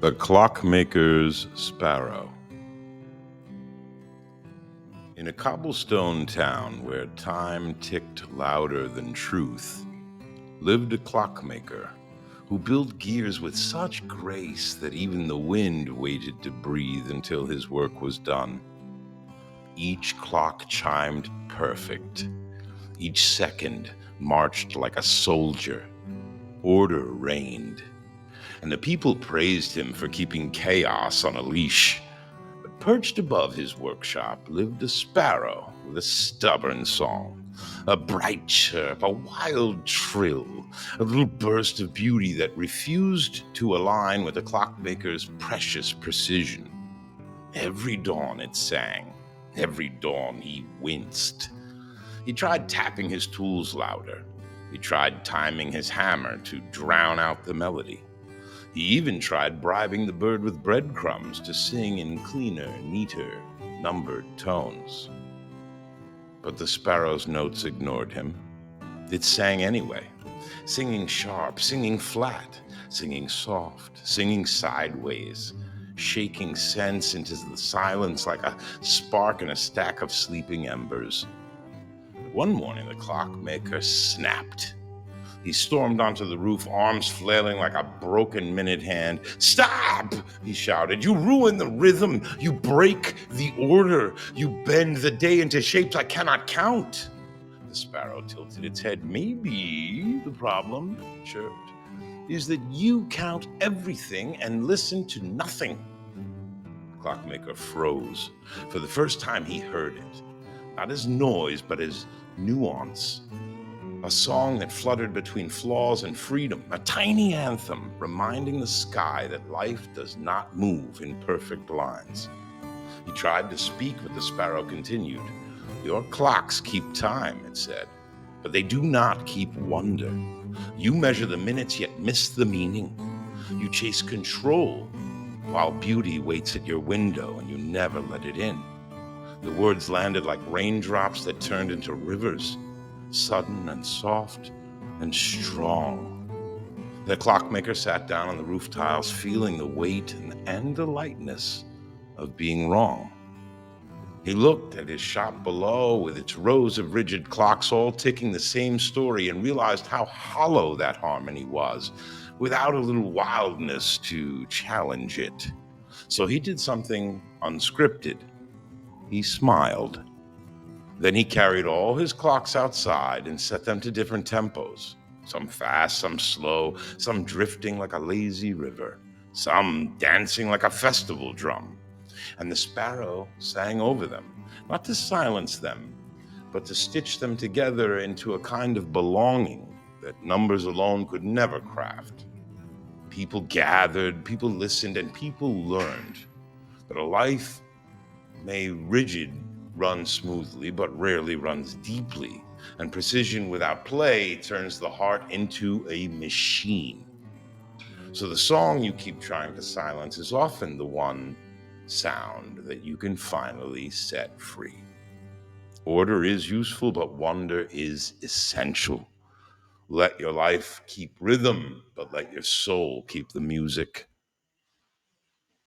The Clockmaker's Sparrow. In a cobblestone town where time ticked louder than truth, lived a clockmaker who built gears with such grace that even the wind waited to breathe until his work was done. Each clock chimed perfect. Each second marched like a soldier. Order reigned, and the people praised him for keeping chaos on a leash. But perched above his workshop lived a sparrow with a stubborn song, a bright chirp, a wild trill, a little burst of beauty that refused to align with the clockmaker's precious precision. Every dawn it sang, every dawn he winced. He tried tapping his tools louder. He tried timing his hammer to drown out the melody. He even tried bribing the bird with breadcrumbs to sing in cleaner, neater, numbered tones. But the sparrow's notes ignored him. It sang anyway, singing sharp, singing flat, singing soft, singing sideways, shaking sense into the silence like a spark in a stack of sleeping embers. One morning the clockmaker snapped. He stormed onto the roof, arms flailing like a broken minute hand. "Stop!" he shouted. "You ruin the rhythm. You break the order. You bend the day into shapes I cannot count." The sparrow tilted its head. "Maybe the problem," it chirped, "is that you count everything and listen to nothing." The clockmaker froze. For the first time he heard it, not as noise, but as nuance. A song that fluttered between flaws and freedom, a tiny anthem reminding the sky that life does not move in perfect lines. He tried to speak, but the sparrow continued. "Your clocks keep time," it said, "but they do not keep wonder. You measure the minutes yet miss the meaning. You chase control while beauty waits at your window and you never let it in." The words landed like raindrops that turned into rivers, sudden and soft and strong. The clockmaker sat down on the roof tiles, feeling the weight and the lightness of being wrong. He looked at his shop below with its rows of rigid clocks all ticking the same story and realized how hollow that harmony was, without a little wildness to challenge it. So he did something unscripted. He smiled. Then he carried all his clocks outside and set them to different tempos, some fast, some slow, some drifting like a lazy river, some dancing like a festival drum. And the sparrow sang over them, not to silence them, but to stitch them together into a kind of belonging that numbers alone could never craft. People gathered, people listened, and people learned that a life may rigid run smoothly, but rarely runs deeply, and precision without play turns the heart into a machine. So the song you keep trying to silence is often the one sound that you can finally set free. Order is useful, but wonder is essential. Let your life keep rhythm, but let your soul keep the music.